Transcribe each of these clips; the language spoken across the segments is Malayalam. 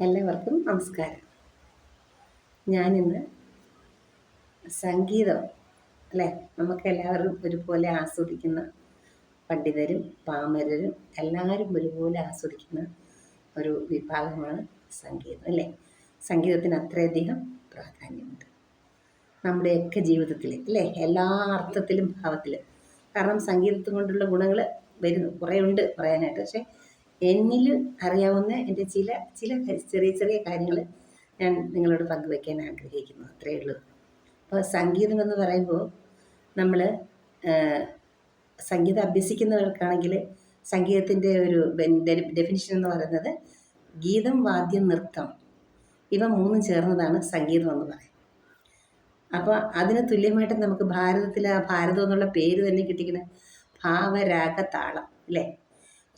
എല്ലാവർക്കും നമസ്കാരം. ഞാനിന്ന് സംഗീതം അല്ലേ, നമുക്കെല്ലാവരും ഒരുപോലെ ആസ്വദിക്കുന്ന, പണ്ഡിതരും പാമരരും എല്ലാവരും ഒരുപോലെ ആസ്വദിക്കുന്ന ഒരു വിഭാഗമാണ് സംഗീതം അല്ലേ. സംഗീതത്തിന് അത്രയധികം പ്രാധാന്യമുണ്ട് നമ്മുടെയൊക്കെ ജീവിതത്തിൽ അല്ലേ, എല്ലാ അർത്ഥത്തിലും ഭാവത്തിലും. കാരണം സംഗീതം കൊണ്ടുള്ള ഗുണങ്ങൾ കുറേ ഉണ്ട് പറയാനായിട്ട്. പക്ഷേ എന്നിൽ അറിയാവുന്ന എൻ്റെ ചില ചെറിയ ചെറിയ കാര്യങ്ങൾ ഞാൻ നിങ്ങളോട് പങ്കുവയ്ക്കാൻ ആഗ്രഹിക്കുന്നു, അത്രയേ ഉള്ളൂ. അപ്പോൾ സംഗീതം എന്ന് പറയുമ്പോൾ നമ്മൾ സംഗീതം അഭ്യസിക്കുന്നവർക്കാണെങ്കിൽ സംഗീതത്തിൻ്റെ ഒരു ഡെഫിനിഷൻ എന്ന് പറയുന്നത് ഗീതം, വാദ്യം, നൃത്തം ഇവ മൂന്നും ചേർന്നതാണ് സംഗീതം എന്ന് പറയും. അപ്പോൾ അതിന് തുല്യമായിട്ട് നമുക്ക് ഭാരതം എന്നുള്ള പേര് തന്നെ കിട്ടിക്കുന്ന ഭാവരാഗ താളം അല്ലേ,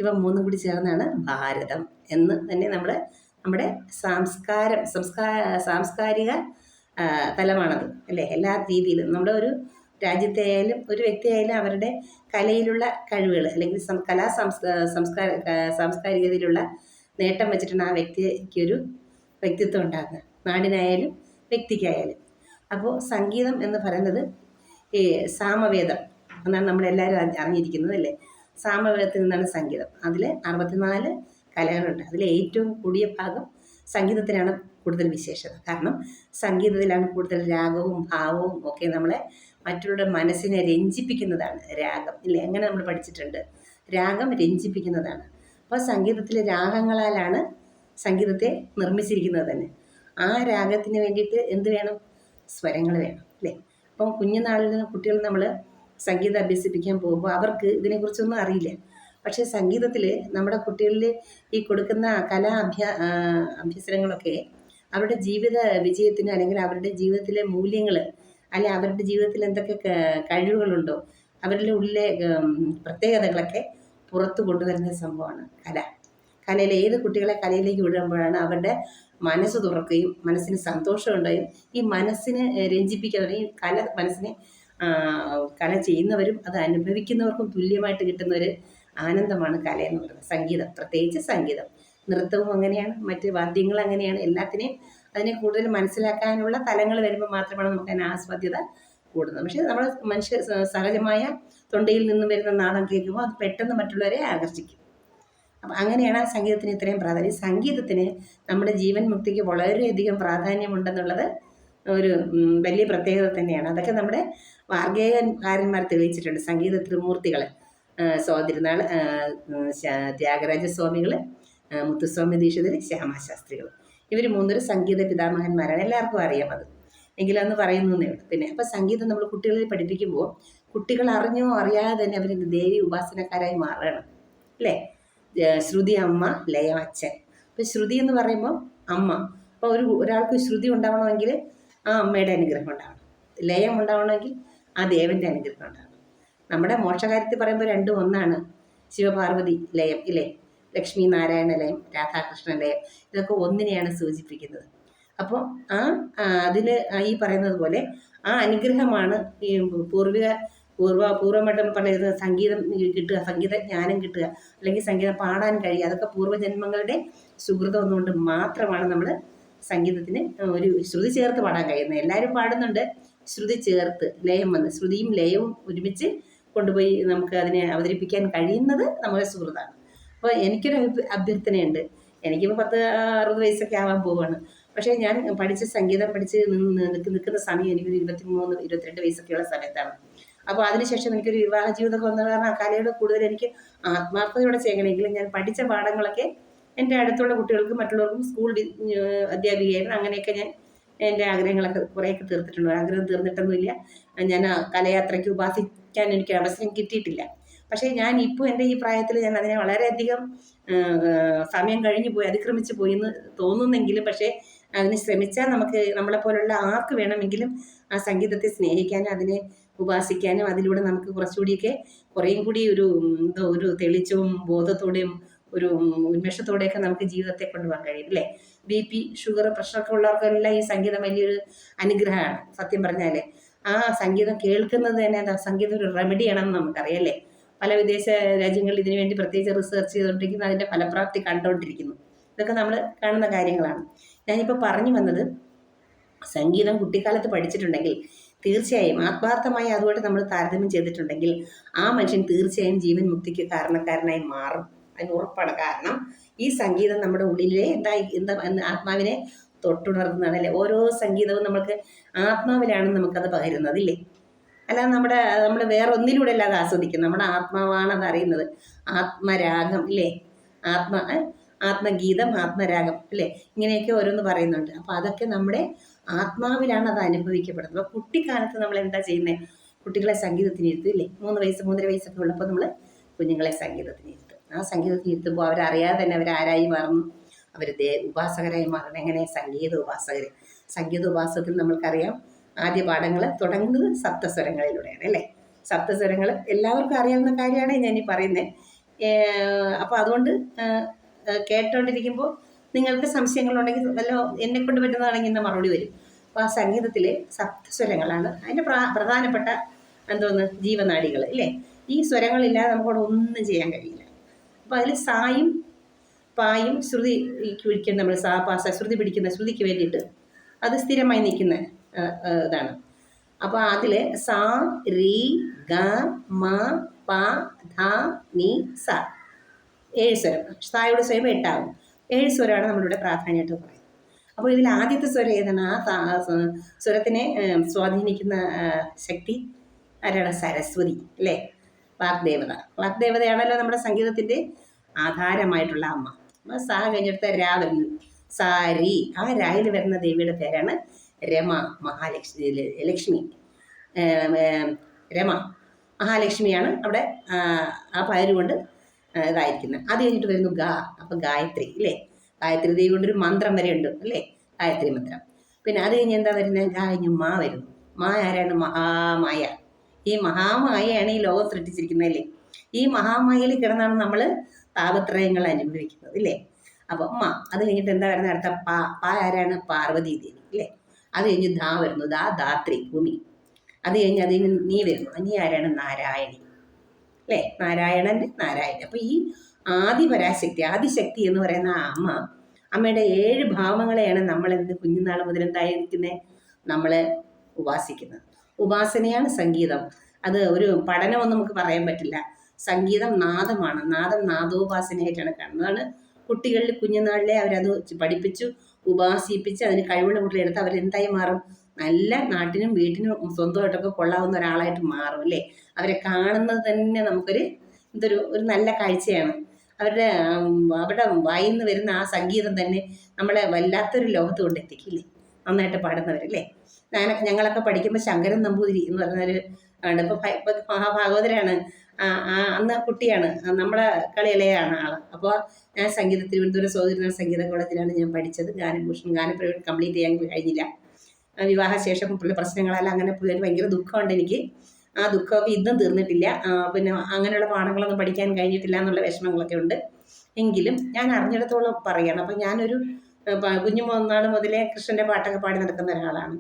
ഇവ മൂന്നും കൂടി ചേർന്നാണ് ഭാരതം എന്ന് തന്നെ നമ്മുടെ സാംസ്കാരിക തലമാണത് അല്ലേ. എല്ലാ രീതിയിലും നമ്മുടെ ഒരു രാജ്യത്തെ ആയാലും ഒരു വ്യക്തിയായാലും അവരുടെ കലയിലുള്ള കഴിവുകൾ അല്ലെങ്കിൽ സാംസ്കാരികതയിലുള്ള നേട്ടം വെച്ചിട്ടാണ് ആ വ്യക്തിക്കൊരു വ്യക്തിത്വം ഉണ്ടാകുന്നത്, നാടിനായാലും വ്യക്തിക്കായാലും. അപ്പോൾ സംഗീതം എന്ന് പറയുന്നത് ഈ സാമവേദം എന്നാണ് നമ്മളെല്ലാവരും അറിഞ്ഞിരിക്കുന്നത് അല്ലേ. സാമവേദത്തിൽ നിന്നാണ് സംഗീതം. അതിൽ 64 കലകളുണ്ട്. അതിൽ ഏറ്റവും കൂടിയ ഭാഗം സംഗീതത്തിനാണ് കൂടുതൽ വിശേഷത. കാരണം സംഗീതത്തിലാണ് കൂടുതൽ രാഗവും ഭാവവും ഒക്കെ നമ്മളെ മറ്റുള്ളവരുടെ മനസ്സിനെ രഞ്ജിപ്പിക്കുന്നതാണ് രാഗം ഇല്ലേ. അങ്ങനെ നമ്മൾ പഠിച്ചിട്ടുണ്ട്, രാഗം രഞ്ജിപ്പിക്കുന്നതാണ്. അപ്പോൾ സംഗീതത്തിലെ രാഗങ്ങളാലാണ് സംഗീതത്തെ നിർമ്മിച്ചിരിക്കുന്നത് തന്നെ. ആ രാഗത്തിന് വേണ്ടിയിട്ട് എന്ത് വേണം? സ്വരങ്ങൾ വേണം അല്ലേ. അപ്പം കുഞ്ഞുനാളിൽ നിന്ന് കുട്ടികൾ നമ്മൾ സംഗീതം അഭ്യസിപ്പിക്കാൻ പോകുമ്പോൾ അവർക്ക് ഇതിനെക്കുറിച്ചൊന്നും അറിയില്ല. പക്ഷേ സംഗീതത്തിൽ നമ്മുടെ കുട്ടികളിൽ ഈ കൊടുക്കുന്ന അഭ്യസനങ്ങളൊക്കെ അവരുടെ ജീവിത വിജയത്തിന് അല്ലെങ്കിൽ അവരുടെ ജീവിതത്തിലെ മൂല്യങ്ങൾ അല്ലെങ്കിൽ അവരുടെ ജീവിതത്തിൽ എന്തൊക്കെ കഴിവുകളുണ്ടോ അവരുടെ ഉള്ളിലെ പ്രത്യേകതകളൊക്കെ പുറത്തു കൊണ്ടുവരുന്ന സംഭവമാണ് കലയിൽ. ഏത് കുട്ടികളെ കലയിലേക്ക് വിടുമ്പോഴാണ് അവരുടെ മനസ്സ് തുറക്കുകയും മനസ്സിന് സന്തോഷം ഉണ്ടായും ഈ മനസ്സിനെ രഞ്ജിപ്പിക്കാതെ ഈ മനസ്സിനെ കല ചെയ്യുന്നവരും അത് അനുഭവിക്കുന്നവർക്കും തുല്യമായിട്ട് കിട്ടുന്ന ഒരു ആനന്ദമാണ് കല എന്ന് പറയുന്നത്. സംഗീതം, പ്രത്യേകിച്ച് സംഗീതം. നൃത്തവും അങ്ങനെയാണ്, മറ്റ് വാദ്യങ്ങൾ അങ്ങനെയാണ്. എല്ലാത്തിനെയും അതിനെ കൂടുതൽ മനസ്സിലാക്കാനുള്ള തലങ്ങൾ വരുമ്പോൾ മാത്രമാണ് നമുക്ക് അതിന് ആസ്വാദ്യത കൂടുന്നത്. പക്ഷേ നമ്മൾ സഹജമായ തൊണ്ടയിൽ നിന്നും വരുന്ന നാദം കേൾക്കുമ്പോൾ അത് പെട്ടെന്ന് മറ്റുള്ളവരെ ആകർഷിക്കും. അപ്പം അങ്ങനെയാണ് ആ സംഗീതത്തിന് ഇത്രയും പ്രാധാന്യം. സംഗീതത്തിന് നമ്മുടെ ജീവൻ മുക്തിക്ക് വളരെയധികം പ്രാധാന്യമുണ്ടെന്നുള്ളത് ഒരു വലിയ പ്രത്യേകത തന്നെയാണ്. അതൊക്കെ നമ്മുടെ വാഗ്ഗേയകാരന്മാർ തെളിയിച്ചിട്ടുണ്ട്. സംഗീത ത്രിമൂർത്തികൾ സ്വാതിരുന്നാൾ, ത്യാഗരാജസ്വാമികൾ, മുത്തുസ്വാമി ദീക്ഷിതർ, ശ്യാമാശാസ്ത്രികൾ, ഇവർ മൂന്നൊരു സംഗീത പിതാമഹന്മാരാണ്. എല്ലാവർക്കും അറിയാം അത്, എങ്കിലും അന്ന് പറയുന്നേ ഉള്ളൂ. പിന്നെ അപ്പോൾ സംഗീതം നമ്മൾ കുട്ടികളിൽ പഠിപ്പിക്കുമ്പോൾ കുട്ടികൾ അറിഞ്ഞോ അറിയാതെ തന്നെ അവർ ദേവി ഉപാസനക്കാരായി മാറണം അല്ലേ. ശ്രുതി അമ്മ, ലയം അച്ഛൻ. അപ്പോൾ ശ്രുതി എന്ന് പറയുമ്പോൾ അമ്മ. അപ്പോൾ ഒരാൾക്ക് ശ്രുതി ഉണ്ടാവണമെങ്കിൽ ആ അമ്മയുടെ അനുഗ്രഹം ഉണ്ടാവണം, ലയം ഉണ്ടാവണമെങ്കിൽ ആ ദേവൻ്റെ അനുഗ്രഹം ഉണ്ടാവണം. നമ്മുടെ മോക്ഷകാര്യത്തിൽ പറയുമ്പോൾ രണ്ടും ഒന്നാണ്. ശിവപാർവതി ലയം ഇല്ലേ, ലക്ഷ്മി നാരായണ ലയം, രാധാകൃഷ്ണ ലയം, ഇതൊക്കെ ഒന്നിനെയാണ് സൂചിപ്പിക്കുന്നത്. അപ്പോൾ അതിൽ ഈ പറയുന്നത് പോലെ ആ അനുഗ്രഹമാണ് ഈ പൂർവ്വമഠം പറയുന്നത്. സംഗീതം കിട്ടുക, സംഗീത ജ്ഞാനം കിട്ടുക, അല്ലെങ്കിൽ സംഗീതം പാടാൻ കഴിയുക, അതൊക്കെ പൂർവ്വജന്മങ്ങളുടെ സുഹൃതം ഒന്നുകൊണ്ട് മാത്രമാണ് നമ്മൾ സംഗീതത്തിന് ഒരു ശ്രുതി ചേർത്ത് പാടാൻ കഴിയുന്നത്. എല്ലാവരും പാടുന്നുണ്ട്, ശ്രുതി ചേർത്ത് ലയം വന്ന് ശ്രുതിയും ലയവും ഒരുമിച്ച് കൊണ്ടുപോയി നമുക്ക് അതിനെ അവതരിപ്പിക്കാൻ കഴിയുന്നത് നമ്മുടെ സുഹൃത്താണ്. അപ്പോൾ എനിക്കൊരു അഭ്യർത്ഥനയുണ്ട്. എനിക്കിപ്പോൾ 60 വയസ്സൊക്കെ ആവാൻ പോവുകയാണ്. പക്ഷേ ഞാൻ സംഗീതം പഠിച്ച് നിൽക്കുന്ന സമയം എനിക്കൊരു 23-22 വയസ്സൊക്കെയുള്ള സമയത്താണ്. അപ്പോൾ അതിനുശേഷം എനിക്കൊരു വിവാഹ ജീവിതമൊക്കെ വന്ന കാരണം ആ കലയോട് കൂടുതൽ എനിക്ക് ആത്മാർത്ഥതയോടെ ചെയ്യണമെങ്കിലും ഞാൻ പഠിച്ച പാഠങ്ങളൊക്കെ എൻ്റെ അടുത്തുള്ള കുട്ടികൾക്കും മറ്റുള്ളവർക്കും സ്കൂൾ അധ്യാപികയായിരുന്നു. അങ്ങനെയൊക്കെ ഞാൻ എൻ്റെ ആഗ്രഹങ്ങളൊക്കെ കുറേയൊക്കെ തീർത്തിട്ടുണ്ട്. ആഗ്രഹം തീർന്നിട്ടൊന്നുമില്ല. ഞാൻ കലയാത്രയ്ക്ക് ഉപാസിക്കാൻ എനിക്ക് അവസരം കിട്ടിയിട്ടില്ല. പക്ഷേ ഞാൻ ഇപ്പോൾ എൻ്റെ ഈ പ്രായത്തിൽ ഞാൻ അതിനെ വളരെയധികം സമയം കഴിഞ്ഞു പോയി, അതിക്രമിച്ചു പോയി എന്ന് തോന്നുന്നെങ്കിലും, പക്ഷേ അതിന് ശ്രമിച്ചാൽ നമുക്ക് നമ്മളെപ്പോലുള്ള ആർക്ക് വേണമെങ്കിലും ആ സംഗീതത്തെ സ്നേഹിക്കാനും അതിനെ ഉപാസിക്കാനും അതിലൂടെ നമുക്ക് കുറേയും കൂടി ഒരു തെളിച്ചവും ബോധത്തോടെയും ഒരു ഉന്മേഷത്തോടെയൊക്കെ നമുക്ക് ജീവിതത്തെ കൊണ്ടുപോകാൻ കഴിയും അല്ലേ. BP, ഷുഗർ, പ്രഷറൊക്കെ ഉള്ളവർക്കെല്ലാം ഈ സംഗീതം വലിയൊരു അനുഗ്രഹമാണ്. സത്യം പറഞ്ഞാൽ ആ സംഗീതം കേൾക്കുന്നത് തന്നെ സംഗീതം ഒരു റെമഡിയാണെന്ന് നമുക്കറിയാം അല്ലേ. പല വിദേശ രാജ്യങ്ങളിൽ ഇതിനു വേണ്ടി പ്രത്യേകിച്ച് റിസർച്ച് ചെയ്തുകൊണ്ടിരിക്കുന്നു, അതിൻ്റെ ഫലപ്രാപ്തി കണ്ടുകൊണ്ടിരിക്കുന്നു. ഇതൊക്കെ നമ്മൾ കാണുന്ന കാര്യങ്ങളാണ്. ഞാനിപ്പോൾ പറഞ്ഞു വന്നത്, സംഗീതം കുട്ടിക്കാലത്ത് പഠിച്ചിട്ടുണ്ടെങ്കിൽ തീർച്ചയായും ആത്മാർത്ഥമായി അതുകൊണ്ട് നമ്മൾ താരതമ്യം ചെയ്തിട്ടുണ്ടെങ്കിൽ ആ മനുഷ്യൻ തീർച്ചയായും ജീവൻ മുക്തിക്ക് കാരണക്കാരനായി മാറും. അതിന് ഉറപ്പാണ്. കാരണം ഈ സംഗീതം നമ്മുടെ ഉള്ളിലെ എന്താ ആത്മാവിനെ തൊട്ടുണർത്തുന്നതാണ് അല്ലേ. ഓരോ സംഗീതവും നമുക്ക് ആത്മാവിലാണ് നമുക്കത് പകരുന്നത് ഇല്ലേ. അല്ലാതെ നമ്മൾ വേറെ ഒന്നിലൂടെ അല്ല അത് ആസ്വദിക്കുന്നത്, നമ്മുടെ ആത്മാവാണ് അത് അറിയുന്നത്. ആത്മരാഗം ഇല്ലേ, ആത്മഗീതം, ആത്മരാഗം അല്ലേ, ഇങ്ങനെയൊക്കെ ഓരോന്ന് പറയുന്നുണ്ട്. അപ്പോൾ അതൊക്കെ നമ്മുടെ ആത്മാവിലാണ് അത് അനുഭവിക്കപ്പെടുന്നത്. അപ്പോൾ കുട്ടിക്കാലത്ത് നമ്മൾ എന്താ ചെയ്യുന്നത്? കുട്ടികളെ സംഗീതത്തിന് ഇരുത്തും ഇല്ലേ. 3 വയസ്സ് 3.5 വയസ്സൊക്കെ ഉള്ളപ്പോൾ നമ്മൾ കുഞ്ഞുങ്ങളെ സംഗീതത്തിന് ഇരുത്തും. ആ സംഗീതത്തിന് ഇരുത്തുമ്പോൾ അവരറിയാതെ തന്നെ അവരാരായി മാറുന്നു? അവർ ഉപാസകരായി മാറണം. എങ്ങനെ? സംഗീത ഉപാസകർ. സംഗീത ഉപാസകത്തിൽ നമ്മൾക്കറിയാം ആദ്യ പാഠങ്ങൾ തുടങ്ങുന്നത് സപ്തസ്വരങ്ങളിലൂടെയാണ് അല്ലേ. സപ്തസ്വരങ്ങൾ എല്ലാവർക്കും അറിയാവുന്ന കാര്യമാണ് ഞാനീ പറയുന്നത്. അപ്പോൾ അതുകൊണ്ട് കേട്ടോണ്ടിരിക്കുമ്പോൾ നിങ്ങൾക്ക് സംശയങ്ങളുണ്ടെങ്കിൽ വല്ലോ എന്നെക്കൊണ്ട് പറ്റുന്നതാണെങ്കിൽ ഇന്ന് മറുപടി വരും. അപ്പോൾ ആ സംഗീതത്തിലെ സപ്തസ്വരങ്ങളാണ് അതിൻ്റെ പ്രധാനപ്പെട്ട ജീവനാഡികൾ ഇല്ലേ. ഈ സ്വരങ്ങളില്ലാതെ നമുക്കവിടെ ഒന്നും ചെയ്യാൻ കഴിയില്ല. അപ്പോൾ അതിൽ സായും പായും ശ്രുതിക്ക് പിടിക്കുന്ന നമ്മൾ സാ പാ ശ്രുതി പിടിക്കുന്ന ശ്രുതിക്ക് വേണ്ടിയിട്ട് അത് സ്ഥിരമായി നിൽക്കുന്ന ഇതാണ്. അപ്പോൾ അതിൽ സാ രി ഗ മ പ ധ നി സ 7 സ്വരം. സായുടെ സ്വരം 8 ആകും. 7 സ്വരമാണ് നമ്മളിവിടെ പ്രാധാന്യമായിട്ട് പറയുന്നത്. അപ്പോൾ ഇതിൽ ആദ്യത്തെ സ്വരം ഏതാണ്? ആ സ്വരത്തിനെ സ്വാധീനിക്കുന്ന ശക്തി ആരാണ്? സരസ്വതി അല്ലേ. വാഗ്ദേവതയാണല്ലോ നമ്മുടെ സംഗീതത്തിൻ്റെ ആധാരമായിട്ടുള്ള അമ്മ. അപ്പോൾ സാ കഴിഞ്ഞെടുത്ത രാ വരുന്നു, സാരി. ആ രായിൽ വരുന്ന ദേവിയുടെ പേരാണ് രമ, ലക്ഷ്മി. രമ മഹാലക്ഷ്മിയാണ് അവിടെ ആ പേരുകൊണ്ട് ഇതായിരിക്കുന്നത്. അത് കഴിഞ്ഞിട്ട് വരുന്നു ഗ. അപ്പോൾ ഗായത്രി ഇല്ലേ. ഗായത്രി ദേവി കൊണ്ടൊരു മന്ത്രം വരെ ഉണ്ട് അല്ലേ, ഗായത്രി മന്ത്രം. പിന്നെ അത് കഴിഞ്ഞ് എന്താ വരുന്നത്? ഗ കഴിഞ്ഞ് മാ വരുന്നു. മാ ആരാണ്? മഹാമായ. ഈ മഹാമായയാണ് ഈ ലോകം സൃഷ്ടിച്ചിരിക്കുന്നത് അല്ലേ. ഈ മഹാമായയിൽ കിടന്നാണ് നമ്മൾ താപത്രയങ്ങൾ അനുഭവിക്കുന്നത് ഇല്ലേ. അപ്പോൾ അത് കഴിഞ്ഞിട്ട് എന്താ വരുന്നത്? അടുത്ത പാ ആരാണ്? പാർവതി ദേവി ഇല്ലേ. അത് കഴിഞ്ഞ് ധാ വരുന്നു. ധാത്രി ഭൂമി. അത് കഴിഞ്ഞ് നീ വരുന്നു. നീ ആരാണ്? നാരായണി അല്ലേ. നാരായണൻ്റെ നാരായണി. അപ്പോൾ ഈ ആദിപരാശക്തി, ആദിശക്തി എന്ന് പറയുന്ന അമ്മയുടെ 7 ഭാവങ്ങളെയാണ് നമ്മളെന്ത് കുഞ്ഞുനാൾ മുതൽ എന്തായിരിക്കുന്നത്? നമ്മൾ ഉപാസിക്കുന്നത്. ഉപാസനയാണ് സംഗീതം. അത് ഒരു പഠനമൊന്നും നമുക്ക് പറയാൻ പറ്റില്ല. സംഗീതം നാദമാണ്. നാദോപാസനയായിട്ടാണ് കാണുന്നതാണ്. കുട്ടികളിൽ കുഞ്ഞുനാളിലെ അവരത് പഠിപ്പിച്ചു ഉപാസിപ്പിച്ച് അതിന് കഴിവുള്ള കുട്ടികളെടുത്ത് അവരെന്തായി മാറും? നല്ല നാട്ടിനും വീട്ടിനും സ്വന്തമായിട്ടൊക്കെ കൊള്ളാവുന്ന ഒരാളായിട്ട് മാറും അല്ലേ. അവരെ കാണുന്നത് തന്നെ നമുക്കൊരു ഒരു നല്ല കാഴ്ചയാണ്. അവരുടെ വായിൽ നിന്ന് വരുന്ന ആ സംഗീതം തന്നെ നമ്മളെ വല്ലാത്തൊരു ലോകത്ത് കൊണ്ടെത്തിക്കില്ലേ, നന്നായിട്ട് പാടുന്നവരല്ലേ. ഞങ്ങളൊക്കെ പഠിക്കുമ്പോൾ ശങ്കരൻ നമ്പൂതിരി എന്ന് പറഞ്ഞൊരു ഉണ്ട്. ഇപ്പോൾ മഹാഭാഗവതരാണ്. അന്ന് കുട്ടിയാണ്, നമ്മളെ കളിയിലെയാണ് ആൾ. അപ്പോൾ ഞാൻ തിരുവനന്തപുരം സഹോദരനാഥ സംഗീത കോളേജിലാണ് ഞാൻ പഠിച്ചത്. ഗാനഭൂഷൺ ഗാനപ്രവീൺ കംപ്ലീറ്റ് ചെയ്യാൻ കഴിഞ്ഞില്ല. വിവാഹശേഷം പ്രശ്നങ്ങളെല്ലാം അങ്ങനെ ഭയങ്കര ദുഃഖമുണ്ട് എനിക്ക്. ആ ദുഃഖമൊക്കെ ഇന്നും തീർന്നിട്ടില്ല. പിന്നെ അങ്ങനെയുള്ള പാഠങ്ങളൊന്നും പഠിക്കാൻ കഴിഞ്ഞിട്ടില്ല എന്നുള്ള വിഷമങ്ങളൊക്കെ ഉണ്ട്. എങ്കിലും ഞാൻ അറിഞ്ഞിടത്തോളം പറയുകയാണ്. അപ്പോൾ ഞാനൊരു കുഞ്ഞുനാൾ മുതലേ കൃഷ്ണൻ്റെ പാട്ടൊക്കെ പാടി നടക്കുന്ന ഒരാളാണ്.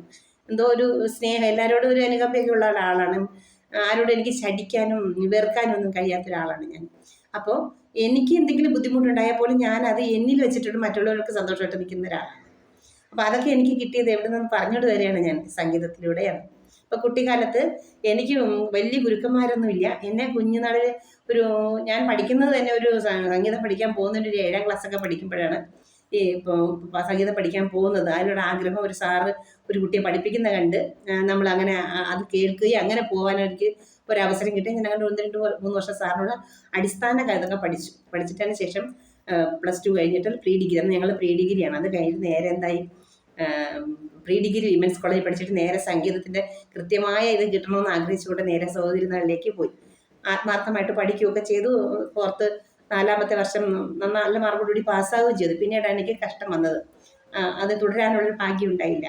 എന്തോ ഒരു സ്നേഹം, എല്ലാവരോടും ഒരു അനുകമ്പയൊക്കെ ഉള്ള ഒരാളാണ്. ആരോടും എനിക്ക് ശടിക്കാനും വെറുക്കാനും ഒന്നും കഴിയാത്ത ഒരാളാണ് ഞാൻ. അപ്പോൾ എനിക്ക് എന്തെങ്കിലും ബുദ്ധിമുട്ടുണ്ടായാൽ പോലും ഞാനത് എന്നിൽ വെച്ചിട്ട് മറ്റുള്ളവർക്ക് സന്തോഷമായിട്ട് നിൽക്കുന്ന ഒരാളാണ്. അപ്പോൾ അതൊക്കെ എനിക്ക് കിട്ടിയത് എവിടെ നിന്ന് പറഞ്ഞിട്ട് വരികയാണ് ഞാൻ സംഗീതത്തിലൂടെയാണ്. അപ്പോൾ കുട്ടിക്കാലത്ത് എനിക്ക് വലിയ ഗുരുക്കന്മാരൊന്നുമില്ല. എന്നെ കുഞ്ഞുനാളിൽ ഞാൻ പഠിക്കുന്നത് തന്നെ ഒരു സംഗീതം പഠിക്കാൻ പോകുന്നതിൻ്റെ ഒരു 7ാം ക്ലാസ്സൊക്കെ പഠിക്കുമ്പോഴാണ് ഈ സംഗീതം പഠിക്കാൻ പോകുന്നത്. അതിനോട് ആഗ്രഹം ഒരു സാറ് ഒരു കുട്ടിയെ പഠിപ്പിക്കുന്ന കണ്ട് നമ്മളങ്ങനെ അത് കേൾക്കുകയും അങ്ങനെ പോകാനെനിക്ക് ഒരവസരം കിട്ടി. ഞാൻ അങ്ങനെ 1-2-3 വർഷം സാറിനോട് അടിസ്ഥാന ഇതൊക്കെ പഠിച്ചിട്ടതിന് ശേഷം +2 കഴിഞ്ഞിട്ട് പ്രീ ഡിഗ്രി, അന്ന് ഞങ്ങൾ പ്രീ ഡിഗ്രിയാണ്. അത് കഴിഞ്ഞിട്ട് നേരെ എന്തായി, പ്രീ ഡിഗ്രി വിമൻസ് കോളേജിൽ പഠിച്ചിട്ട് നേരെ സംഗീതത്തിൻ്റെ കൃത്യമായ ഇത് കിട്ടണമെന്ന് ആഗ്രഹിച്ചുകൊണ്ട് നേരെ സഹോദരിനാളിലേക്ക് പോയി. ആത്മാർത്ഥമായിട്ട് പഠിക്കുകയൊക്കെ ചെയ്തു. പുറത്ത് 4ാമത്തെ വർഷം നല്ല മാർക്കോടുകൂടി പാസ്സാവുകയും ചെയ്തു. പിന്നീടാണ് എനിക്ക് കഷ്ടം വന്നത്. അത് തുടരാനുള്ളൊരു ഭാഗ്യം ഉണ്ടായില്ല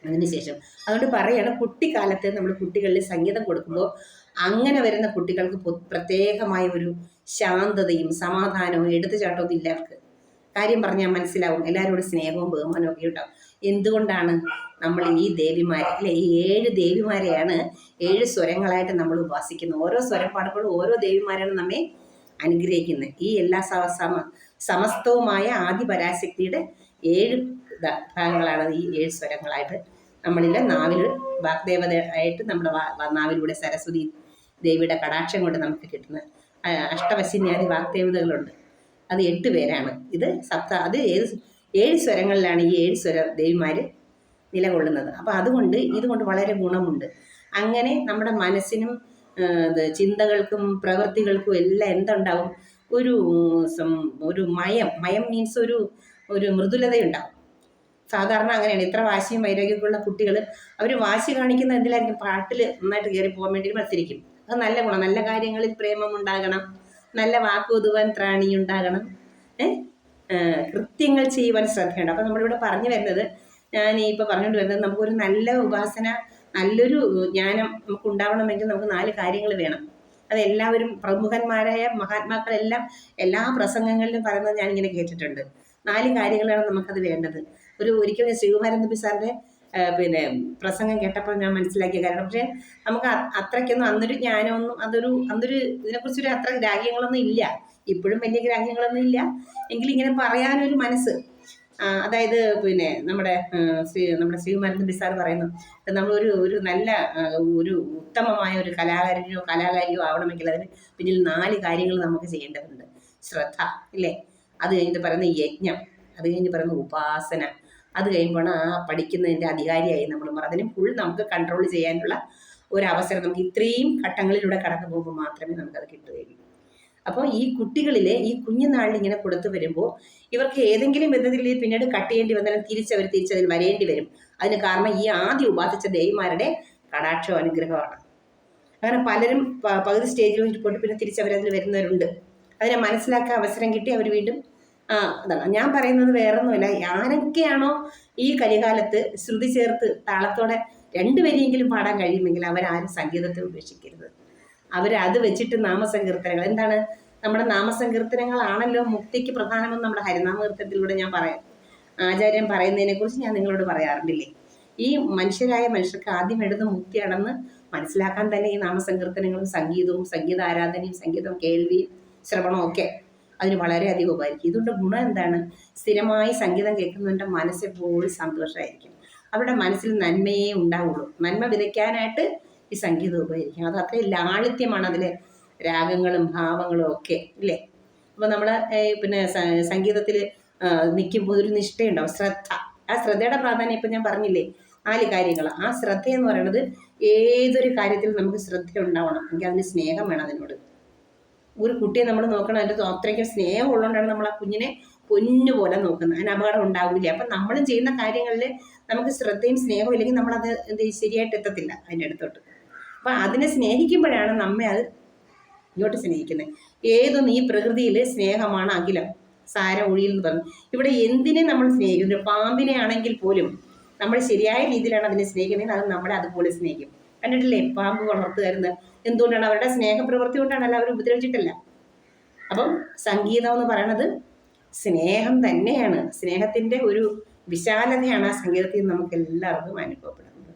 അതിനുശേഷം. അതുകൊണ്ട് പറയുകയാണ്, കുട്ടിക്കാലത്ത് നമ്മൾ കുട്ടികളിൽ സംഗീതം കൊടുക്കുമ്പോൾ അങ്ങനെ വരുന്ന കുട്ടികൾക്ക് പ്രത്യേകമായ ഒരു ശാന്തതയും സമാധാനവും എടുത്തുചാട്ടവും ഇല്ല. അവർക്ക് കാര്യം പറഞ്ഞാൽ മനസ്സിലാവും. എല്ലാവരോടും സ്നേഹവും ബഹുമാനവും ഒക്കെ ഉണ്ടാവും. എന്തുകൊണ്ടാണ് നമ്മൾ ഈ ദേവിമാരെ അല്ലെ, ഈ 7 ദേവിമാരെയാണ് 7 സ്വരങ്ങളായിട്ട് നമ്മൾ ഉപാസിക്കുന്നത്. ഓരോ സ്വരം പാടുമ്പോഴും ഓരോ ദേവിമാരാണ് നമ്മെ അനുഗ്രഹിക്കുന്നത്. ഈ എല്ലാ സമസ്തവുമായ ആദിപരാശക്തിയുടെ 7 ഭാഗങ്ങളാണ് ഈ 7 സ്വരങ്ങളായിട്ട് നമ്മളിലെ നാവിൽ വാഗ്ദേവതയായിട്ട് നമ്മുടെ നാവിലൂടെ സരസ്വതി ദേവിയുടെ കടാക്ഷം കൊണ്ട് നമുക്ക് കിട്ടുന്ന അഷ്ടവശിന്യാദി വാഗ്ദേവതകളുണ്ട്. അത് 8 പേരാണ്. അത് 7 സ്വരങ്ങളിലാണ് ഈ 7 സ്വര ദേവിമാർ നിലകൊള്ളുന്നത്. അപ്പോൾ ഇതുകൊണ്ട് വളരെ ഗുണമുണ്ട്. അങ്ങനെ നമ്മുടെ മനസ്സിനും ചിന്തകൾക്കും പ്രവൃത്തികൾക്കും എല്ലാം എന്തുണ്ടാവും? ഒരു മയം മീൻസ് ഒരു മൃദുലതയുണ്ടാവും. സാധാരണ അങ്ങനെയാണ്. ഇത്ര വാശിയും വൈരാഗ്യമൊക്കെയുള്ള കുട്ടികൾ അവർ വാശി കാണിക്കുന്ന എന്തിലായിരിക്കും? പാട്ടിൽ നന്നായിട്ട് കയറി പോകാൻ വേണ്ടി മത്സരിക്കും. അത് നല്ല ഗുണം. നല്ല കാര്യങ്ങളിൽ പ്രേമം ഉണ്ടാകണം, നല്ല വാക്കുതുവാൻ ത്രാണി ഉണ്ടാകണം, കൃത്യങ്ങൾ ചെയ്യുവാൻ ശ്രദ്ധയുണ്ട്. അപ്പം നമ്മളിവിടെ പറഞ്ഞു വരുന്നത്, ഞാൻ ഇപ്പോൾ പറഞ്ഞുകൊണ്ട് വരുന്നത്, നമുക്കൊരു നല്ല ഉപാസന, നല്ലൊരു ജ്ഞാനം നമുക്ക് ഉണ്ടാവണമെങ്കിൽ നമുക്ക് 4 കാര്യങ്ങൾ വേണം. അതെല്ലാവരും പ്രമുഖന്മാരായ മഹാത്മാക്കളെല്ലാം എല്ലാ പ്രസംഗങ്ങളിലും പറയുന്നത് ഞാനിങ്ങനെ കേട്ടിട്ടുണ്ട്. 4 കാര്യങ്ങളാണ് നമുക്കത് വേണ്ടത്. ഒരിക്കലും ശ്രീകുമാരൻ തമ്പി സാറിൻ്റെ പ്രസംഗം കേട്ടപ്പോൾ ഞാൻ മനസ്സിലാക്കിയ കാരണം, പക്ഷേ നമുക്ക് അത്രയ്ക്കൊന്നും അന്നൊരു ജ്ഞാനമൊന്നും അന്നൊരു ഇതിനെക്കുറിച്ചൊരു അത്ര ഗ്രാഹ്യങ്ങളൊന്നും ഇല്ല. ഇപ്പോഴും വലിയ ഗ്രാഹ്യങ്ങളൊന്നും ഇല്ല. എങ്കിലും ഇങ്ങനെ പറയാനൊരു മനസ്സ്, അതായത് നമ്മുടെ ശ്രീകുമാരൻ തമ്പി സാർ പറയുന്നു, നമ്മളൊരു നല്ല ഒരു ഉത്തമമായ ഒരു കലാകാരിയോ ആവണമെങ്കിൽ അതിന് പിന്നിൽ 4 കാര്യങ്ങൾ നമുക്ക് ചെയ്യേണ്ടതുണ്ട്. ശ്രദ്ധ ഇല്ലേ, അത് കഴിഞ്ഞിട്ട് പറയുന്ന യജ്ഞം, അത് കഴിഞ്ഞ് പറയുന്ന ഉപാസന, അത് കഴിയുമ്പോൾ പഠിക്കുന്നതിൻ്റെ അധികാരിയായി നമ്മൾ മാറും. അതിന് ഫുൾ നമുക്ക് കൺട്രോൾ ചെയ്യാനുള്ള ഒരവസരം നമുക്ക് ഇത്രയും ഘട്ടങ്ങളിലൂടെ കടന്നു പോകുമ്പോൾ മാത്രമേ നമുക്കത് കിട്ടുകയുള്ളൂ. അപ്പോൾ ഈ കുട്ടികളിലെ ഈ കുഞ്ഞുനാളിൽ ഇങ്ങനെ കൊടുത്തു വരുമ്പോൾ ഇവർക്ക് ഏതെങ്കിലും വിധത്തിൽ പിന്നീട് കട്ട് ചെയ്യേണ്ടി വന്നാലും തിരിച്ചതിൽ വരേണ്ടി വരും. അതിന് കാരണം ഈ ആദ്യം ഉപാസിച്ച ദേവിമാരുടെ കടാക്ഷോ അനുഗ്രഹമാണ്. അങ്ങനെ പലരും പകുതി സ്റ്റേജിൽ വെച്ച് പോയിട്ട് പിന്നെ തിരിച്ചവരതിൽ വരുന്നവരുണ്ട്. അതിനെ മനസ്സിലാക്കാൻ അവസരം കിട്ടി അവർ വീണ്ടും അതാണ് ഞാൻ പറയുന്നത്. വേറൊന്നുമില്ല, ആരൊക്കെയാണോ ഈ കലികാലത്ത് ശ്രുതി ചേർത്ത് താളത്തോടെ 2 വരിയെങ്കിലും പാടാൻ കഴിയുമെങ്കിൽ അവരാരും സംഗീതത്തെ ഉപേക്ഷിക്കരുത്. അത് വെച്ചിട്ട് നാമസങ്കീർത്തനങ്ങൾ, എന്താണ് നമ്മുടെ നാമസങ്കീർത്തനങ്ങളാണല്ലോ മുക്തിക്ക് പ്രധാനമെന്ന് നമ്മുടെ ഹരിനാമകീർത്തനത്തിലൂടെ ഞാൻ പറയാം. ആചാര്യൻ പറയുന്നതിനെക്കുറിച്ച് ഞാൻ നിങ്ങളോട് പറയാറുണ്ടില്ലേ. ഈ മനുഷ്യർക്ക് ആദ്യം എഴുതുന്ന മുക്തിയാണെന്ന് മനസ്സിലാക്കാൻ തന്നെ ഈ നാമസങ്കീർത്തനങ്ങളും സംഗീതവും സംഗീത ആരാധനയും സംഗീതം കേൾവിയും ശ്രവണവും ഒക്കെ അതിന് വളരെയധികം ഉപകരിക്കും. ഇതുകൊണ്ട് ഗുണം എന്താണ്? സ്ഥിരമായി സംഗീതം കേൾക്കുന്നവൻ്റെ മനസ്സെപ്പോഴും സന്തോഷമായിരിക്കും. അവരുടെ മനസ്സിൽ നന്മയേ ഉണ്ടാവുള്ളൂ. നന്മ വിതയ്ക്കാനായിട്ട് ഈ സംഗീതം ഉപകരിക്കും. അത് അത്രയും ലാളിത്യമാണ് അതിലെ രാഗങ്ങളും ഭാവങ്ങളും ഒക്കെ ഇല്ലേ. അപ്പോൾ നമ്മൾ സംഗീതത്തിൽ നിൽക്കുമ്പോൾ ഒരു നിഷ്ഠയുണ്ടാവും, ശ്രദ്ധ. ആ ശ്രദ്ധയുടെ പ്രാധാന്യം ഇപ്പം ഞാൻ പറഞ്ഞില്ലേ, 4 കാര്യങ്ങൾ. ആ ശ്രദ്ധ എന്ന് പറയുന്നത് ഏതൊരു കാര്യത്തിലും നമുക്ക് ശ്രദ്ധ ഉണ്ടാവണം. എങ്കിൽ അതിന് സ്നേഹം വേണം. അതിനോട് ഒരു കുട്ടിയെ നമ്മൾ നോക്കണം, അതിൻ്റെ അത്രയ്ക്ക് സ്നേഹം ഉള്ളതുകൊണ്ടാണ് നമ്മൾ ആ കുഞ്ഞിനെ പൊന്നുപോലെ നോക്കുന്നത്. അതിന് അപകടം ഉണ്ടാവില്ല. അപ്പം നമ്മളും ചെയ്യുന്ന കാര്യങ്ങളിൽ നമുക്ക് ശ്രദ്ധയും സ്നേഹവും ഇല്ലെങ്കിൽ നമ്മളത് ശരിയായിട്ട് എത്തത്തില്ല അതിൻ്റെ അടുത്തോട്ട്. അപ്പം അതിനെ സ്നേഹിക്കുമ്പോഴാണ് നമ്മെ അത് ഇങ്ങോട്ട് സ്നേഹിക്കുന്നത്. ഏതൊന്നും ഈ പ്രകൃതിയിൽ സ്നേഹമാണ് അഖിലം സാര ഒഴിയിൽ എന്ന് പറഞ്ഞു. ഇവിടെ എന്തിനെ നമ്മൾ സ്നേഹിക്കുന്നു? പാമ്പിനെ ആണെങ്കിൽ പോലും നമ്മൾ ശരിയായ രീതിയിലാണ് അതിനെ സ്നേഹിക്കുന്നത്, അത് നമ്മളെ അതുപോലെ സ്നേഹിക്കും. കണ്ടിട്ടില്ലേ പാമ്പ് വളർത്തുകാരുന്നത്? എന്തുകൊണ്ടാണ്? അവരുടെ സ്നേഹപ്രവൃത്തി കൊണ്ടാണ്, അവർ ഉപദ്രവിച്ചിട്ടില്ല. അപ്പം സംഗീതം എന്ന് പറയണത് സ്നേഹം തന്നെയാണ്. സ്നേഹത്തിൻ്റെ ഒരു വിശാലതയാണ് ആ സംഗീതത്തിൽ നമുക്ക് എല്ലാവർക്കും അനുഭവപ്പെടുന്നത്.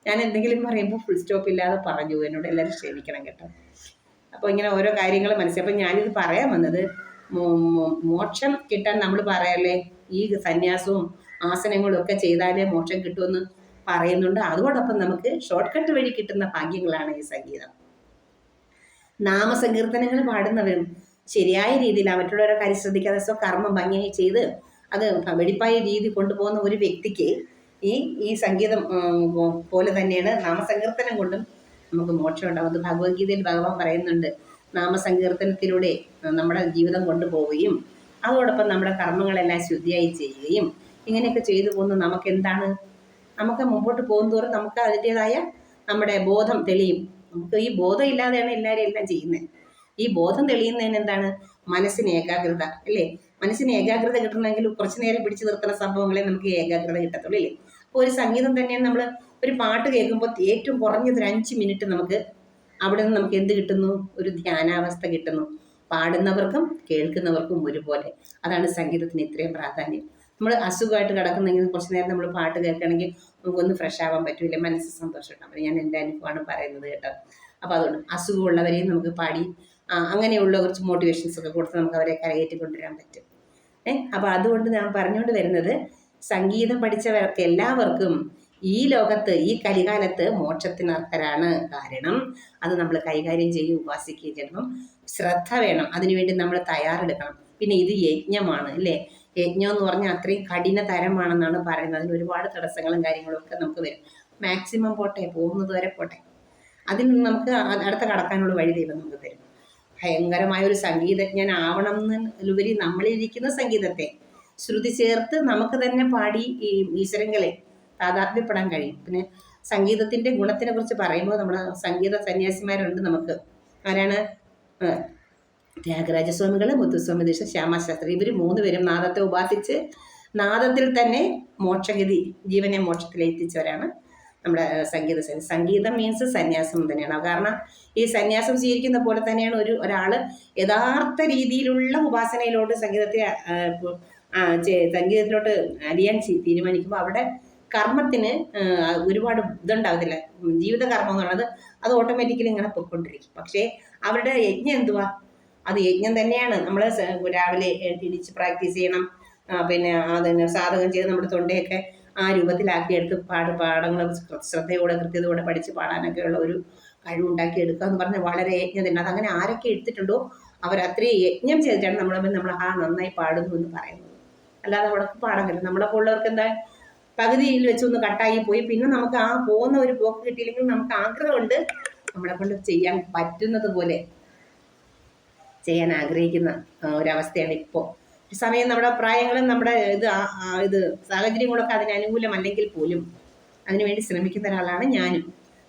ഞാൻ എന്തെങ്കിലും പറയുമ്പോൾ ഫുൾ സ്റ്റോപ്പ് ഇല്ലാതെ പറഞ്ഞു, എന്നോട് എല്ലാവരും ക്ഷമിക്കണം കേട്ടോ. അപ്പോൾ ഇങ്ങനെ ഓരോ കാര്യങ്ങൾ മനസ്സിലായി. അപ്പം ഞാനിത് പറയാൻ വന്നത്, മോക്ഷം കിട്ടാൻ നമ്മൾ പറയല്ലേ ഈ സന്യാസവും ആസനങ്ങളും ഒക്കെ ചെയ്താലേ മോക്ഷം കിട്ടുമെന്ന് പറയുന്നുണ്ട്. അതോടൊപ്പം നമുക്ക് ഷോർട്ട് കട്ട് വഴി കിട്ടുന്ന ഭാഗ്യങ്ങളാണ് ഈ സംഗീതം. നാമസങ്കീർത്തനങ്ങൾ പാടുന്നവരും ശരിയായ രീതിയിൽ മറ്റുള്ളവരെ കാര്യം ശ്രദ്ധിക്കാതെ കർമ്മം ഭംഗിയായി ചെയ്ത് അത് വെടിപ്പായ രീതി കൊണ്ടുപോകുന്ന ഒരു വ്യക്തിക്ക് ഈ സംഗീതം പോലെ തന്നെയാണ് നാമസങ്കീർത്തനം കൊണ്ടും നമുക്ക് മോക്ഷം ഉണ്ടാവും. അത് ഭഗവത്ഗീതയിൽ ഭഗവാൻ പറയുന്നുണ്ട്, നാമസങ്കീർത്തനത്തിലൂടെ നമ്മുടെ ജീവിതം കൊണ്ടുപോവുകയും അതോടൊപ്പം നമ്മുടെ കർമ്മങ്ങളെല്ലാം ശുദ്ധിയായി ചെയ്യുകയും ഇങ്ങനെയൊക്കെ ചെയ്തു പോകുന്ന നമുക്ക് എന്താണ്, നമുക്ക് മുമ്പോട്ട് പോകും തോറും നമുക്ക് അതിൻ്റെതായ നമ്മുടെ ബോധം തെളിയും. നമുക്ക് ഈ ബോധം ഇല്ലാതെയാണ് എല്ലാവരും എല്ലാം ചെയ്യുന്നത്. ഈ ബോധം തെളിയുന്നതിന് എന്താണ്? മനസ്സിന് ഏകാഗ്രത അല്ലേ. മനസ്സിന് ഏകാഗ്രത കിട്ടണമെങ്കിൽ കുറച്ച് നേരം പിടിച്ചു നിർത്തുന്ന സംഭവങ്ങളെ നമുക്ക് ഏകാഗ്രത കിട്ടത്തുള്ളൂ അല്ലേ. അപ്പോൾ ഒരു സംഗീതം തന്നെയാണ്, നമ്മൾ ഒരു പാട്ട് കേൾക്കുമ്പോൾ ഏറ്റവും കുറഞ്ഞത് 5 മിനിറ്റ് നമുക്ക് അവിടെ നിന്ന് നമുക്ക് എന്ത് കിട്ടുന്നു? ഒരു ധ്യാനാവസ്ഥ കിട്ടുന്നു. പാടുന്നവർക്കും കേൾക്കുന്നവർക്കും ഒരുപോലെ. അതാണ് സംഗീതത്തിന് ഇത്രയും പ്രാധാന്യം. നമ്മൾ അസുഖമായിട്ട് കിടക്കുന്നെങ്കിൽ കുറച്ച് നേരം നമ്മൾ പാട്ട് കേൾക്കുകയാണെങ്കിൽ നമുക്കൊന്ന് ഫ്രഷ് ആവാൻ പറ്റില്ല, മനസ്സ് സന്തോഷം ഉണ്ടാവും. ഞാൻ എൻ്റെ അനുഭവമാണ് പറയുന്നത് കേട്ടോ. അപ്പോൾ അതുകൊണ്ട് അസുഖമുള്ളവരെയും നമുക്ക് പാടി അങ്ങനെയുള്ള കുറച്ച് മോട്ടിവേഷൻസ് ഒക്കെ കൊടുത്ത് നമുക്ക് അവരെ കരകയറ്റി കൊണ്ടുവരാൻ പറ്റും. അപ്പോൾ അതുകൊണ്ട് ഞാൻ പറഞ്ഞുകൊണ്ട് വരുന്നത്, സംഗീതം പഠിച്ചവർക്ക് എല്ലാവർക്കും ഈ ലോകത്ത് ഈ കലികാലത്ത് മോക്ഷത്തിന് അർഹരാണ്. കാരണം അത് നമ്മൾ കൈകാര്യം ചെയ്യും, ഉപാസിക്കുകയും ചെയ്യണം. ശ്രദ്ധ വേണം, അതിനുവേണ്ടി നമ്മൾ തയ്യാറെടുക്കണം. പിന്നെ ഇത് യജ്ഞമാണ് അല്ലേ. യജ്ഞം എന്ന് പറഞ്ഞാൽ അത്രയും കഠിന തരമാണെന്നാണ് പറയുന്നത്. അതിന് ഒരുപാട് തടസ്സങ്ങളും കാര്യങ്ങളും ഒക്കെ നമുക്ക് വരും. മാക്സിമം പോട്ടെ, പോകുന്നത് വരെ പോട്ടെ, അതിൽ നിന്ന് നമുക്ക് അടുത്ത കടക്കാനുള്ള വഴി ദൈവം നമുക്ക് തരും. ഭയങ്കരമായ ഒരു സംഗീതജ്ഞനാവണം എന്നുപരി നമ്മളിരിക്കുന്ന സംഗീതത്തെ ശ്രുതി ചേർത്ത് നമുക്ക് തന്നെ പാടി ഈ ഈശ്വരങ്ങളെ താതാത്മ്യപ്പെടാൻ കഴിയും. പിന്നെ സംഗീതത്തിൻ്റെ ഗുണത്തിനെ കുറിച്ച് പറയുമ്പോൾ നമ്മുടെ സംഗീത സന്യാസിമാരുണ്ട് നമുക്ക്. ആരാണ്? ത്യാഗരാജസ്വാമികൾ, മുത്തുസ്വാമി ദീക്ഷ, ശ്യാമശാസ്ത്രി. ഇവർ 3 പേരും നാദത്തെ ഉപാസിച്ച് നാദത്തിൽ തന്നെ മോക്ഷഗതി, ജീവനെ മോക്ഷത്തിലെത്തിച്ചവരാണ് നമ്മുടെ സംഗീതം മീൻസ് സന്യാസം തന്നെയാണ്. കാരണം ഈ സന്യാസം സ്വീകരിക്കുന്ന പോലെ തന്നെയാണ് ഒരാൾ യഥാർത്ഥ രീതിയിലുള്ള ഉപാസനയിലോട്ട് സംഗീതത്തിലോട്ട് അലിയാൻ തീരുമാനിക്കുമ്പോൾ അവിടെ കർമ്മത്തിന് ഒരുപാട് ഇതുണ്ടാവത്തില്ല. ജീവിതകർമ്മം എന്ന് പറയുന്നത് അത് ഓട്ടോമാറ്റിക്കലി ഇങ്ങനെ പൊയ്ക്കൊണ്ടിരിക്കും. പക്ഷേ അവരുടെ യജ്ഞം എന്തുവാ? അത് യജ്ഞം തന്നെയാണ്. നമ്മൾ രാവിലെ തിരിച്ച് പ്രാക്ടീസ് ചെയ്യണം. പിന്നെ അതിന് സാധകം ചെയ്ത് നമ്മുടെ തൊണ്ടയൊക്കെ ആ രൂപത്തിലാക്കിയെടുത്ത് പാടങ്ങൾ ശ്രദ്ധയോടെ കൃത്യതയോടെ പഠിച്ച് പാടാനൊക്കെയുള്ള ഒരു കഴിവുണ്ടാക്കി എടുക്കുക എന്ന് പറഞ്ഞാൽ വളരെ യജ്ഞം തന്നെ. അതങ്ങനെ ആരൊക്കെ എടുത്തിട്ടുണ്ടോ അവരത്രയും യജ്ഞം ചെയ്തിട്ടാണ് നമ്മൾ നന്നായി പാടുന്നു എന്ന് പറയുന്നത്. അല്ലാതെ അവർക്ക് പാടാൻ കഴിയും. നമ്മളെപ്പോലുള്ളവർക്ക് എന്താ, പകുതിയിൽ വെച്ചൊന്ന് കട്ടായി പോയി, പിന്നെ നമുക്ക് ആ പോകുന്ന ഒരു പോക്ക് കിട്ടിയില്ലെങ്കിൽ നമുക്ക് ആഗ്രഹമുണ്ട് നമ്മളെ കൊണ്ട് ചെയ്യാൻ പറ്റുന്നത് പോലെ ചെയ്യാൻ ആഗ്രഹിക്കുന്ന ഒരവസ്ഥയാണ് ഇപ്പോൾ. ഒരു സമയം നമ്മുടെ പ്രായങ്ങളും നമ്മുടെ ഇത് സാഹചര്യങ്ങളൊക്കെ അതിന് അനുകൂലമല്ലെങ്കിൽ പോലും അതിനുവേണ്ടി ശ്രമിക്കുന്ന ഒരാളാണ് ഞാനും.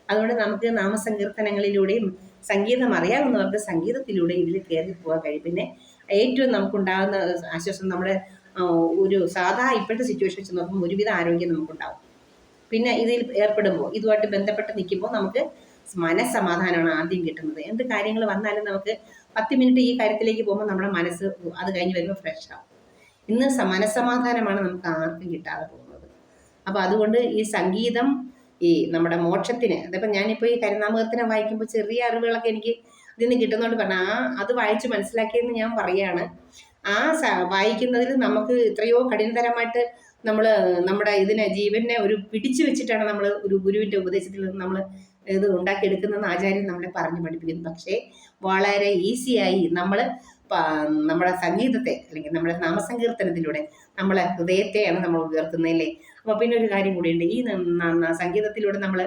അതുകൊണ്ട് നമുക്ക് നാമസങ്കീർത്തനങ്ങളിലൂടെയും സംഗീതം അറിയാവുന്നവർക്ക് സംഗീതത്തിലൂടെ ഇതിൽ കയറി പോകാൻ കഴിയും. പിന്നെ ഏറ്റവും നമുക്കുണ്ടാകുന്ന ആശ്വാസം, നമ്മുടെ ഒരു ഇപ്പോഴത്തെ സിറ്റുവേഷൻ വെച്ച് നോക്കുമ്പോൾ ഒരുവിധ ആരോഗ്യം നമുക്കുണ്ടാവും. പിന്നെ ഇതിൽ ഏർപ്പെടുമ്പോൾ, ഇതുമായിട്ട് ബന്ധപ്പെട്ട് നിൽക്കുമ്പോൾ നമുക്ക് മനസ്സമാധാനമാണ് ആദ്യം കിട്ടുന്നത്. എന്ത് കാര്യങ്ങൾ വന്നാലും നമുക്ക് 10 മിനിറ്റ് ഈ കാര്യത്തിലേക്ക് പോകുമ്പോൾ നമ്മുടെ മനസ്സ് അത് കഴിഞ്ഞ് വരുമ്പോൾ ഫ്രഷ് ആവും. ഇന്ന് മനസ്സമാധാനമാണ് നമുക്ക് ആർക്കും കിട്ടാതെ പോകുന്നത്. അപ്പോൾ അതുകൊണ്ട് ഈ സംഗീതം ഈ നമ്മുടെ മോക്ഷത്തിന്, അതിപ്പോൾ ഞാനിപ്പോൾ ഈ കരുനാമകീർത്തനം വായിക്കുമ്പോൾ ചെറിയ അറിവുകളൊക്കെ എനിക്ക് ഇതിൽ നിന്ന് കിട്ടുന്നതുകൊണ്ട് പറഞ്ഞാൽ അത് വായിച്ച് മനസ്സിലാക്കിയെന്ന് ഞാൻ പറയുകയാണ്. വായിക്കുന്നതിൽ നമുക്ക് എത്രയോ കഠിനതരമായിട്ട് നമ്മുടെ ജീവനെ ഒരു പിടിച്ചു വെച്ചിട്ടാണ് നമ്മൾ ഒരു ഗുരുവിൻ്റെ ഉപദേശത്തിൽ നിന്ന് നമ്മൾ ഇത് ഉണ്ടാക്കിയെടുക്കുന്നതെന്ന് ആചാര്യൻ നമ്മളെ പറഞ്ഞു പഠിപ്പിക്കുന്നു. പക്ഷേ വളരെ ഈസിയായി നമ്മുടെ സംഗീതത്തെ അല്ലെങ്കിൽ നമ്മുടെ നാമസങ്കീർത്തനത്തിലൂടെ നമ്മളെ ഹൃദയത്തെയാണ് നമ്മൾ ഉയർത്തുന്നതല്ലേ. അപ്പോൾ പിന്നെ ഒരു കാര്യം കൂടിയുണ്ട്, ഈ സംഗീതത്തിലൂടെ നമ്മൾ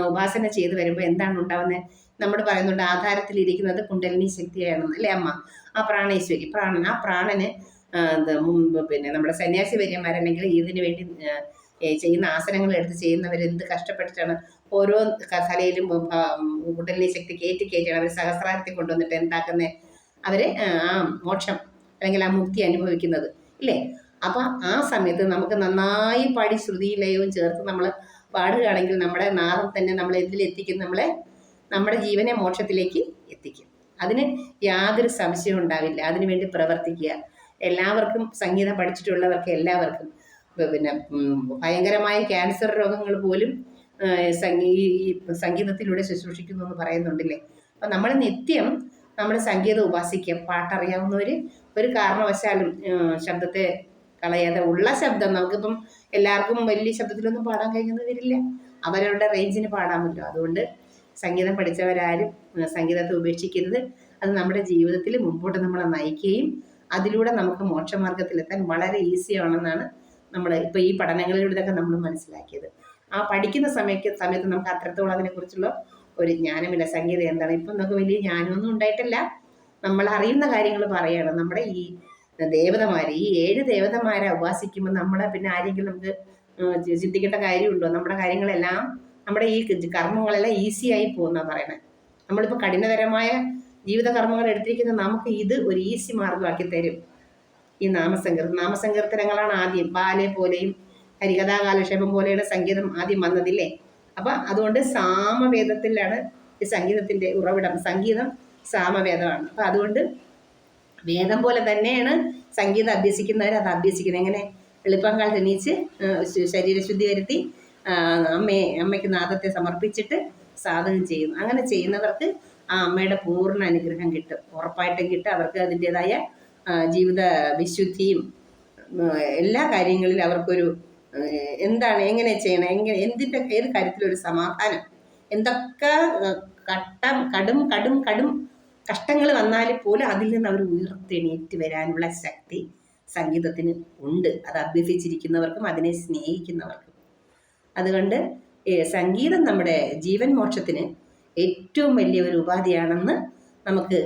ഉപാസന ചെയ്ത് വരുമ്പോൾ എന്താണ് ഉണ്ടാവുന്നത്? നമ്മൾ പറയുന്നുണ്ട് ആധാരത്തിലിരിക്കുന്നത് കുണ്ടലിനി ശക്തിയാണെന്ന് അല്ലേ അമ്മ. ആ പ്രാണേശ്വരി, ആ പ്രാണന് പിന്നെ നമ്മുടെ സന്യാസി വര്യന്മാരുണ്ടെങ്കിൽ ഇതിനു വേണ്ടി ചെയ്യുന്ന ആസനങ്ങൾ എടുത്ത് ചെയ്യുന്നവരെന്ത് കഷ്ടപ്പെട്ടിട്ടാണ് ഓരോ കലയിലും കുണ്ടലിനി ശക്തി കയറ്റിയാണ് അവർ സഹസ്രാരത്തിൽ കൊണ്ടുവന്നിട്ട് എന്താക്കുന്നത്, അവർ ആ മോക്ഷം അല്ലെങ്കിൽ ആ മുക്തി അനുഭവിക്കുന്നത് ഇല്ലേ. അപ്പം ആ സമയത്ത് നമുക്ക് നന്നായി പാടി ശ്രുതിയിലയവും ചേർത്ത് നമ്മൾ പാടുകയാണെങ്കിൽ നമ്മുടെ നാദം തന്നെ നമ്മളെ ഇതിലെത്തിക്കും, നമ്മുടെ ജീവനെ മോക്ഷത്തിലേക്ക് എത്തിക്കും. അതിന് യാതൊരു സംശയവും ഉണ്ടാവില്ല. അതിനുവേണ്ടി പ്രവർത്തിക്കുക. എല്ലാവർക്കും സംഗീതം പഠിച്ചിട്ടുള്ളവർക്ക് എല്ലാവർക്കും പിന്നെ ഭയങ്കരമായ ക്യാൻസർ രോഗങ്ങൾ പോലും സംഗീതത്തിലൂടെ ശുശ്രൂഷിക്കുന്നു എന്ന് പറയുന്നുണ്ടല്ലേ. അപ്പം നമ്മൾ നിത്യം നമ്മൾ സംഗീതം ഉപാസിക്കുക. പാട്ടറിയാവുന്നവർ ഒരു കാരണവശാലും ശബ്ദത്തെ കളയാതെ ഉള്ള ശബ്ദം, നമുക്കിപ്പം എല്ലാവർക്കും വലിയ ശബ്ദത്തിലൊന്നും പാടാൻ കഴിയുന്നത് വരില്ല, അവരവരുടെ റേഞ്ചിന് പാടാമല്ലോ. അതുകൊണ്ട് സംഗീതം പഠിച്ചവരാരും സംഗീതത്തെ ഉപേക്ഷിക്കരുത്. അത് നമ്മുടെ ജീവിതത്തിൽ മുമ്പോട്ട് നമ്മളെ നയിക്കുകയും അതിലൂടെ നമുക്ക് മോക്ഷമാർഗത്തിലെത്താൻ വളരെ ഈസിയാണെന്നാണ് നമ്മൾ ഇപ്പോൾ ഈ പഠനങ്ങളിലൂടെയൊക്കെ നമ്മൾ മനസ്സിലാക്കിയത്. ആ പഠിക്കുന്ന സമയത്ത് നമുക്ക് അത്രത്തോളം അതിനെക്കുറിച്ചുള്ള ഒരു ജ്ഞാനമില്ല. സംഗീതം എന്താണ്, ഇപ്പം നമുക്ക് വലിയ ജ്ഞാനമൊന്നും ഉണ്ടായിട്ടില്ല. നമ്മൾ അറിയുന്ന കാര്യങ്ങൾ പറയണം. നമ്മുടെ ഈ ദേവതമാർ, ഈ 7 ദേവതമാരെ ഉപാസിക്കുമ്പോൾ നമ്മളെ പിന്നെ ആരെങ്കിലും നമുക്ക് ചിന്തിക്കേണ്ട കാര്യമുണ്ടോ? നമ്മുടെ കാര്യങ്ങളെല്ലാം, നമ്മുടെ ഈ കർമ്മങ്ങളെല്ലാം ഈസിയായി പോകുന്നതാണ് പറയണത്. നമ്മളിപ്പോൾ കഠിനതരമായ ജീവിത കർമ്മങ്ങൾ എടുത്തിരിക്കുന്ന നമുക്ക് ഇത് ഒരു ഈസി മാർഗമാക്കി തരും ഈ നാമസങ്കീർത്തനങ്ങളാണ് ആദ്യം. ബാലെ പോലെയും ഹരികഥാകാലക്ഷേപം പോലെയുള്ള സംഗീതം ആദ്യം വന്നതില്ലേ. അപ്പം അതുകൊണ്ട് സാമവേദത്തിലാണ് ഈ സംഗീതത്തിൻ്റെ ഉറവിടം. സംഗീതം സാമവേദമാണ്. അപ്പം അതുകൊണ്ട് വേദം പോലെ തന്നെയാണ് സംഗീതം അഭ്യസിക്കുന്നവർ അത് അഭ്യസിക്കുന്നത്. എങ്ങനെ? വെളുപ്പാങ്കാലത്ത് എണീച്ച് ശരീരശുദ്ധി വരുത്തി അമ്മയ്ക്ക് നാദത്തെ സമർപ്പിച്ചിട്ട് സാധകം ചെയ്യുന്നു. അങ്ങനെ ചെയ്യുന്നവർക്ക് ആ അമ്മയുടെ പൂർണ്ണ അനുഗ്രഹം കിട്ടും, ഉറപ്പായിട്ടും കിട്ടും. അവർക്ക് അതിൻ്റെതായ ജീവിത വിശുദ്ധിയും എല്ലാ കാര്യങ്ങളിലും അവർക്കൊരു എന്താണ് എങ്ങനെ ചെയ്യണം, ഏത് കാര്യത്തിലൊരു സമാധാനം, എന്തൊക്കെ കടും കഷ്ടങ്ങൾ വന്നാൽ പോലും അതിൽ നിന്ന് അവർ ഉയർത്തെണീറ്റ് വരാനുള്ള ശക്തി സംഗീതത്തിന് ഉണ്ട്. അത് അഭ്യസിച്ചിരിക്കുന്നവർക്കും അതിനെ സ്നേഹിക്കുന്നവർക്കും. അതുകൊണ്ട് സംഗീതം നമ്മുടെ ജീവൻ മോക്ഷത്തിന് ഏറ്റവും വലിയ ഒരു ഉപാധിയാണെന്ന് നമുക്ക്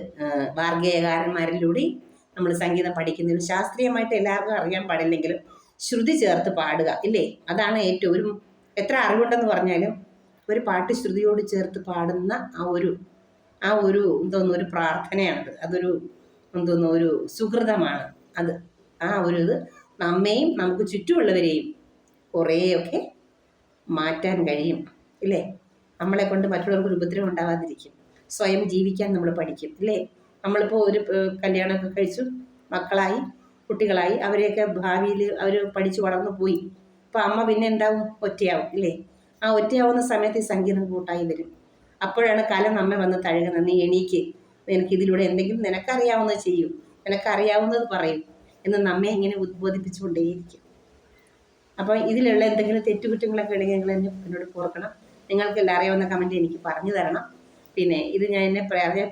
വാർഗേയകാരന്മാരിലൂടെ നമ്മൾ സംഗീതം പഠിക്കുന്നതിൽ ശാസ്ത്രീയമായിട്ട് എല്ലാവർക്കും അറിയാൻ പാടില്ലെങ്കിലും ശ്രുതി ചേർത്ത് പാടുക ഇല്ലേ, അതാണ് ഏറ്റവും എത്ര അറിവുണ്ടെന്ന് പറഞ്ഞാലും ഒരു പാട്ട് ശ്രുതിയോട് ചേർത്ത് പാടുന്ന ആ ഒരു ഒരു പ്രാർത്ഥനയാണത്. അതൊരു ഒരു സുഹൃതമാണ് അത്. ആ ഒരു ഇത് നമ്മെയും നമുക്ക് ചുറ്റുമുള്ളവരെയും കുറേയൊക്കെ മാറ്റാൻ കഴിയും ഇല്ലേ. നമ്മളെ കൊണ്ട് മറ്റുള്ളവർക്ക് ഉപദ്രവം ഉണ്ടാവാതിരിക്കും. സ്വയം ജീവിക്കാൻ നമ്മൾ പഠിക്കും ഇല്ലേ. നമ്മളിപ്പോൾ ഒരു കല്യാണമൊക്കെ കഴിച്ചു, മക്കളായി, കുട്ടികളായി, അവരെയൊക്കെ ഭാവിയിൽ അവർ പഠിച്ചു വളർന്നു പോയി. അപ്പോൾ അമ്മ പിന്നെ എന്താവും? ഒറ്റയാവും ഇല്ലേ. ആ ഒറ്റയാവുന്ന സമയത്ത് ഈ സംഗീതം കൂട്ടായി വരും. അപ്പോഴാണ് കാലം നമ്മെ വന്ന് തഴുകുന്നത്. നീ എണീക്ക്, നിനക്കിതിലൂടെ എന്തെങ്കിലും നിനക്കറിയാവുന്നത് ചെയ്യൂ, നിനക്കറിയാവുന്നത് പറയും എന്ന് നമ്മെ ഇങ്ങനെ ഉദ്ബോധിപ്പിച്ചുകൊണ്ടേയിരിക്കും. അപ്പോൾ ഇതിലുള്ള എന്തെങ്കിലും തെറ്റുകുറ്റങ്ങളൊക്കെ ഉണ്ടെങ്കിൽ നിങ്ങൾ എന്നോട് ഓർക്കണം. നിങ്ങൾക്കെല്ലാം അറിയാവുന്ന കമൻറ്റ് എനിക്ക് പറഞ്ഞു തരണം. പിന്നെ ഇത് ഞാൻ എന്നെ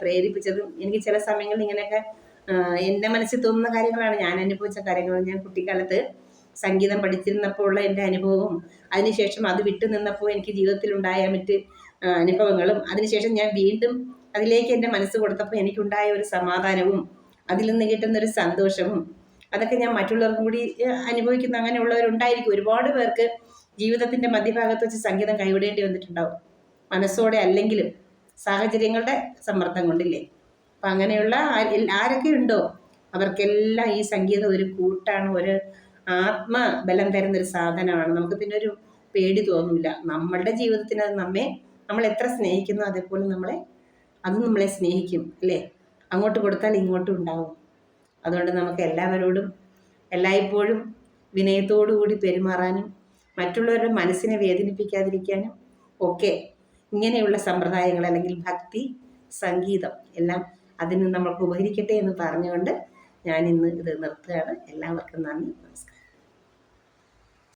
പ്രേരിപ്പിച്ചതും എനിക്ക് ചില സമയങ്ങളിൽ ഇങ്ങനെയൊക്കെ എൻ്റെ മനസ്സിൽ തോന്നുന്ന കാര്യങ്ങളാണ്, ഞാൻ അനുഭവിച്ച കാര്യങ്ങൾ. ഞാൻ കുട്ടിക്കാലത്ത് സംഗീതം പഠിച്ചിരുന്നപ്പോൾ ഉള്ള എൻ്റെ അനുഭവവും അതിനുശേഷം അത് വിട്ടു നിന്നപ്പോൾ എനിക്ക് ജീവിതത്തിലുണ്ടായ മറ്റ് അനുഭവങ്ങളും അതിനുശേഷം ഞാൻ വീണ്ടും അതിലേക്ക് എൻ്റെ മനസ്സ് കൊടുത്തപ്പോൾ എനിക്കുണ്ടായ ഒരു സമാധാനവും അതിൽ നിന്ന് കിട്ടുന്നൊരു സന്തോഷവും അതൊക്കെ ഞാൻ മറ്റുള്ളവർക്കും കൂടി അനുഭവിക്കുന്ന അങ്ങനെയുള്ളവരുണ്ടായിരിക്കും. ഒരുപാട് പേർക്ക് ജീവിതത്തിൻ്റെ മധ്യഭാഗത്ത് വെച്ച് സംഗീതം കൈവിടേണ്ടി വന്നിട്ടുണ്ടാവും, മനസ്സോടെ അല്ലെങ്കിലും സാഹചര്യങ്ങളുടെ സമ്മർദ്ദം കൊണ്ടില്ലേ. അപ്പം അങ്ങനെയുള്ള ആരൊക്കെ ഉണ്ടോ അവർക്കെല്ലാം ഈ സംഗീതം ഒരു കൂട്ടാണ്, ഒരു ആത്മബലം തരുന്നൊരു സാധനമാണ്. നമുക്ക് പിന്നെ ഒരു പേടി തോന്നില്ല. നമ്മളുടെ ജീവിതത്തിന് അത് നമ്മൾ എത്ര സ്നേഹിക്കുന്നോ അതേപോലെ നമ്മളെ സ്നേഹിക്കും അല്ലേ. അങ്ങോട്ട് കൊടുത്താൽ ഇങ്ങോട്ടും ഉണ്ടാവും. അതുകൊണ്ട് നമുക്ക് എല്ലാവരോടും എല്ലായ്പ്പോഴും വിനയത്തോടുകൂടി പെരുമാറാനും മറ്റുള്ളവരുടെ മനസ്സിനെ വേദനിപ്പിക്കാതിരിക്കാനും ഒക്കെ ഇങ്ങനെയുള്ള സമ്പ്രദായങ്ങൾ അല്ലെങ്കിൽ ഭക്തി സംഗീതം എല്ലാം അതിന് നമ്മൾക്ക് ഉപകരിക്കട്ടെ എന്ന് പറഞ്ഞുകൊണ്ട് ഞാൻ ഇന്ന് ഇത് നിർത്തുകയാണ്. എല്ലാവർക്കും നന്ദി, നമസ്കാരം.